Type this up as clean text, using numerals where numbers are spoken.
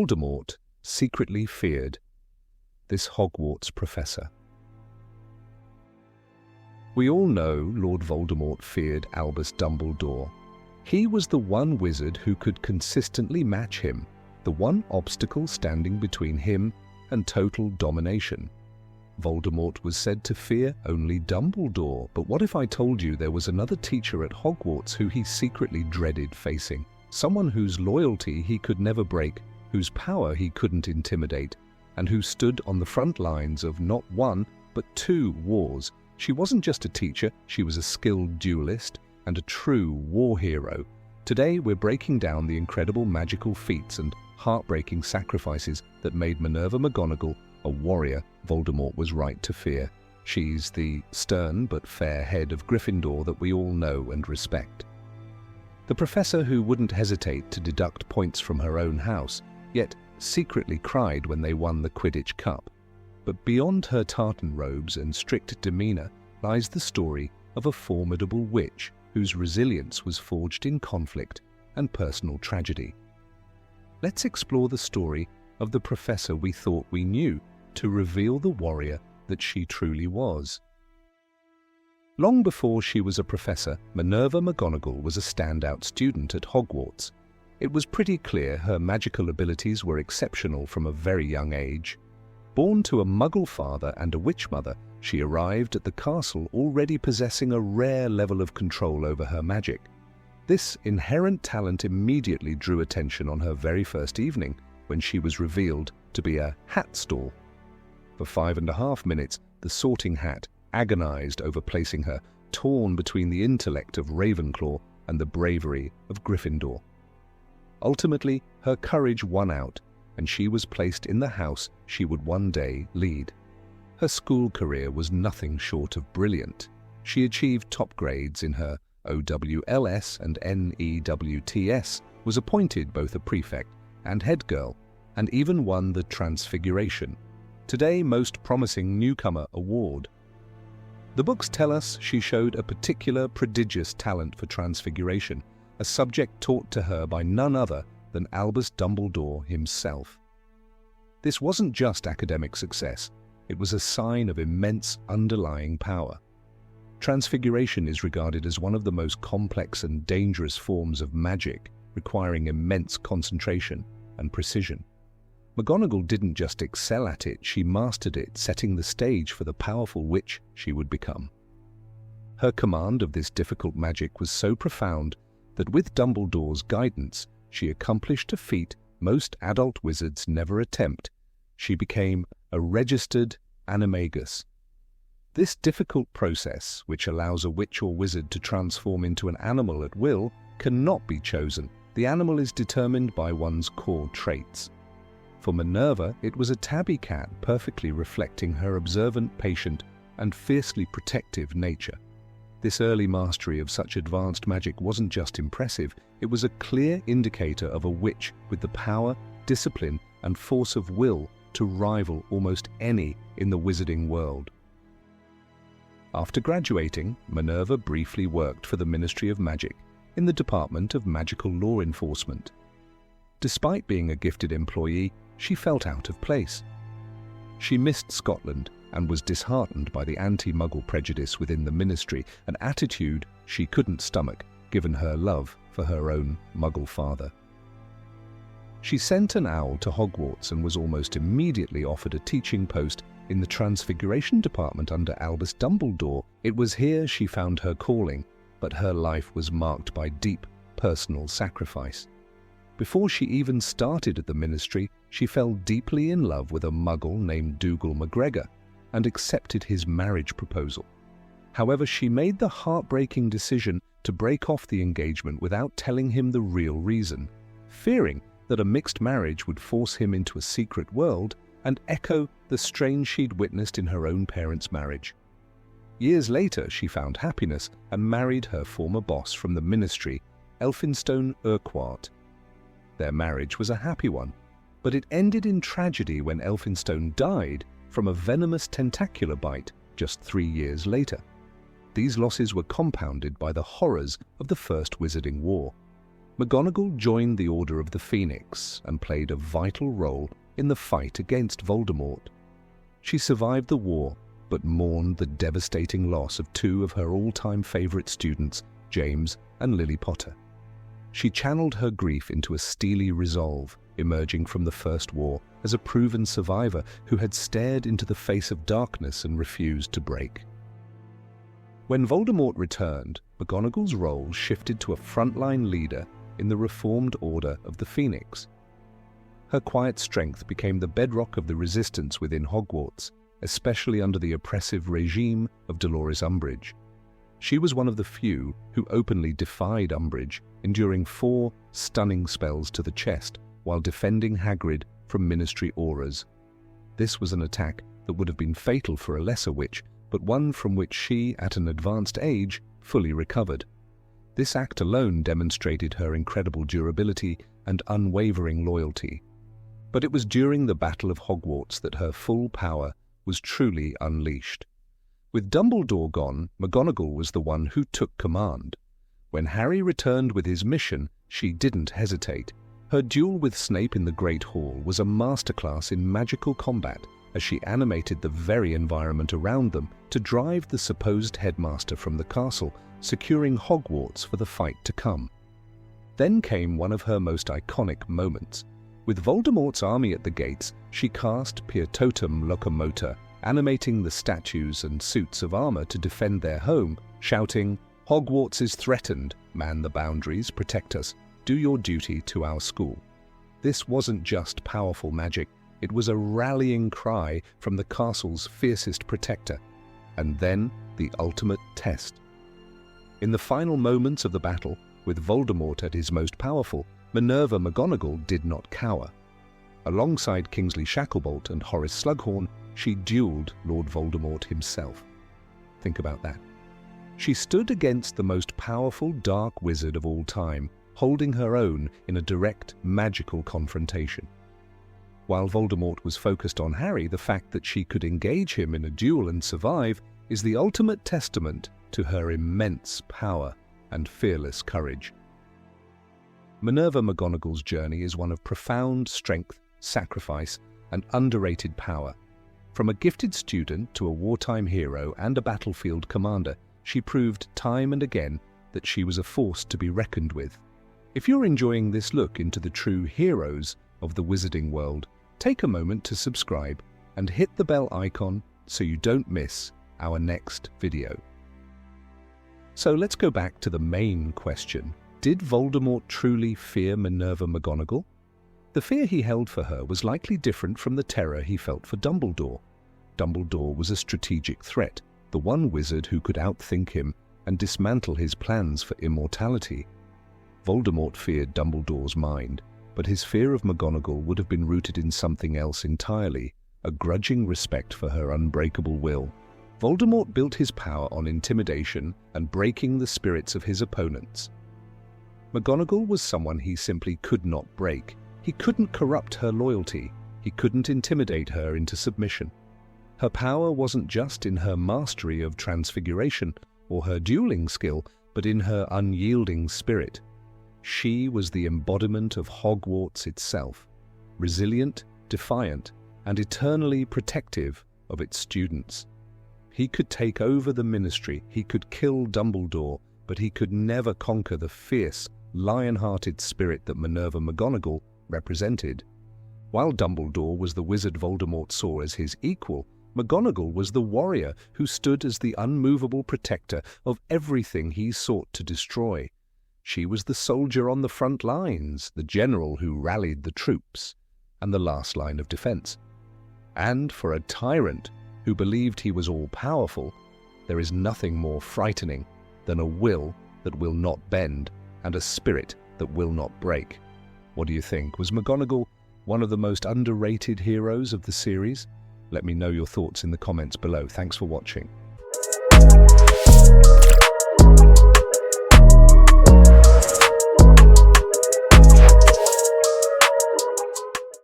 Voldemort secretly feared this Hogwarts professor. We all know Lord Voldemort feared Albus Dumbledore. He was the one wizard who could consistently match him, the one obstacle standing between him and total domination. Voldemort was said to fear only Dumbledore, but what if I told you there was another teacher at Hogwarts who he secretly dreaded facing? Someone whose loyalty he could never break, whose power he couldn't intimidate, and who stood on the front lines of not one, but 2 wars. She wasn't just a teacher, she was a skilled duelist and a true war hero. Today we're breaking down the incredible magical feats and heartbreaking sacrifices that made Minerva McGonagall a warrior Voldemort was right to fear. She's the stern but fair head of Gryffindor that we all know and respect. The professor who wouldn't hesitate to deduct points from her own house, yet secretly cried when they won the Quidditch Cup. But beyond her tartan robes and strict demeanor lies the story of a formidable witch whose resilience was forged in conflict and personal tragedy. Let's explore the story of the professor we thought we knew to reveal the warrior that she truly was. Long before she was a professor, Minerva McGonagall was a standout student at Hogwarts. It was pretty clear her magical abilities were exceptional from a very young age. Born to a Muggle father and a witch mother, she arrived at the castle already possessing a rare level of control over her magic. This inherent talent immediately drew attention on her very first evening, when she was revealed to be a hat stall. For 5.5 minutes, the Sorting Hat agonized over placing her, torn between the intellect of Ravenclaw and the bravery of Gryffindor. Ultimately, her courage won out, and she was placed in the house she would one day lead. Her school career was nothing short of brilliant. She achieved top grades in her OWLS and NEWTS, was appointed both a prefect and head girl, and even won the Transfiguration, today most promising newcomer award. The books tell us she showed a particular prodigious talent for Transfiguration, a subject taught to her by none other than Albus Dumbledore himself. This wasn't just academic success, it was a sign of immense underlying power. Transfiguration is regarded as one of the most complex and dangerous forms of magic, requiring immense concentration and precision. McGonagall didn't just excel at it, she mastered it, setting the stage for the powerful witch she would become. Her command of this difficult magic was so profound that with Dumbledore's guidance, she accomplished a feat most adult wizards never attempt. She became a registered animagus. This difficult process, which allows a witch or wizard to transform into an animal at will, cannot be chosen. The animal is determined by one's core traits. For Minerva, it was a tabby cat, perfectly reflecting her observant, patient, and fiercely protective nature. This early mastery of such advanced magic wasn't just impressive, it was a clear indicator of a witch with the power, discipline, and force of will to rival almost any in the wizarding world. After graduating, Minerva briefly worked for the Ministry of Magic in the Department of Magical Law Enforcement. Despite being a gifted employee, she felt out of place. She missed Scotland and was disheartened by the anti-Muggle prejudice within the ministry, an attitude she couldn't stomach given her love for her own Muggle father. She sent an owl to Hogwarts and was almost immediately offered a teaching post in the Transfiguration Department under Albus Dumbledore. It was here she found her calling, but her life was marked by deep personal sacrifice. Before she even started at the ministry, she fell deeply in love with a Muggle named Dougal McGregor and accepted his marriage proposal. However, she made the heartbreaking decision to break off the engagement without telling him the real reason, fearing that a mixed marriage would force him into a secret world and echo the strain she'd witnessed in her own parents' marriage. Years later, she found happiness and married her former boss from the ministry, Elphinstone Urquhart. Their marriage was a happy one, but it ended in tragedy when Elphinstone died from a venomous tentacular bite just 3 years later. These losses were compounded by the horrors of the First Wizarding War. McGonagall joined the Order of the Phoenix and played a vital role in the fight against Voldemort. She survived the war, but mourned the devastating loss of two of her all-time favorite students, James and Lily Potter. She channeled her grief into a steely resolve, emerging from the First War as a proven survivor who had stared into the face of darkness and refused to break. When Voldemort returned, McGonagall's role shifted to a frontline leader in the reformed Order of the Phoenix. Her quiet strength became the bedrock of the resistance within Hogwarts, especially under the oppressive regime of Dolores Umbridge. She was one of the few who openly defied Umbridge, enduring 4 stunning spells to the chest while defending Hagrid from Ministry auras. This was an attack that would have been fatal for a lesser witch, but one from which she, at an advanced age, fully recovered. This act alone demonstrated her incredible durability and unwavering loyalty. But it was during the Battle of Hogwarts that her full power was truly unleashed. With Dumbledore gone, McGonagall was the one who took command. When Harry returned with his mission, she didn't hesitate. Her duel with Snape in the Great Hall was a masterclass in magical combat as she animated the very environment around them to drive the supposed headmaster from the castle, securing Hogwarts for the fight to come. Then came one of her most iconic moments. With Voldemort's army at the gates, she cast Pietotum Locomotor, animating the statues and suits of armor to defend their home, shouting, "Hogwarts is threatened, man the boundaries, protect us, do your duty to our school." This wasn't just powerful magic, it was a rallying cry from the castle's fiercest protector. And then the ultimate test. In the final moments of the battle, with Voldemort at his most powerful, Minerva McGonagall did not cower. Alongside Kingsley Shacklebolt and Horace Slughorn, she duelled Lord Voldemort himself. Think about that. She stood against the most powerful dark wizard of all time, holding her own in a direct, magical confrontation. While Voldemort was focused on Harry, the fact that she could engage him in a duel and survive is the ultimate testament to her immense power and fearless courage. Minerva McGonagall's journey is one of profound strength, sacrifice, and underrated power. From a gifted student to a wartime hero and a battlefield commander, she proved time and again that she was a force to be reckoned with. If you're enjoying this look into the true heroes of the wizarding world, take a moment to subscribe and hit the bell icon so you don't miss our next video. So let's go back to the main question. Did Voldemort truly fear Minerva McGonagall? The fear he held for her was likely different from the terror he felt for Dumbledore. Dumbledore was a strategic threat, the one wizard who could outthink him and dismantle his plans for immortality. Voldemort feared Dumbledore's mind, but his fear of McGonagall would have been rooted in something else entirely, a grudging respect for her unbreakable will. Voldemort built his power on intimidation and breaking the spirits of his opponents. McGonagall was someone he simply could not break. He couldn't corrupt her loyalty. He couldn't intimidate her into submission. Her power wasn't just in her mastery of transfiguration or her dueling skill, but in her unyielding spirit. She was the embodiment of Hogwarts itself, resilient, defiant, and eternally protective of its students. He could take over the Ministry, he could kill Dumbledore, but he could never conquer the fierce, lion-hearted spirit that Minerva McGonagall represented. While Dumbledore was the wizard Voldemort saw as his equal, McGonagall was the warrior who stood as the unmovable protector of everything he sought to destroy. She was the soldier on the front lines, the general who rallied the troops, and the last line of defense. And for a tyrant who believed he was all-powerful, there is nothing more frightening than a will that will not bend and a spirit that will not break. What do you think? Was McGonagall one of the most underrated heroes of the series? Let me know your thoughts in the comments below. Thanks for watching.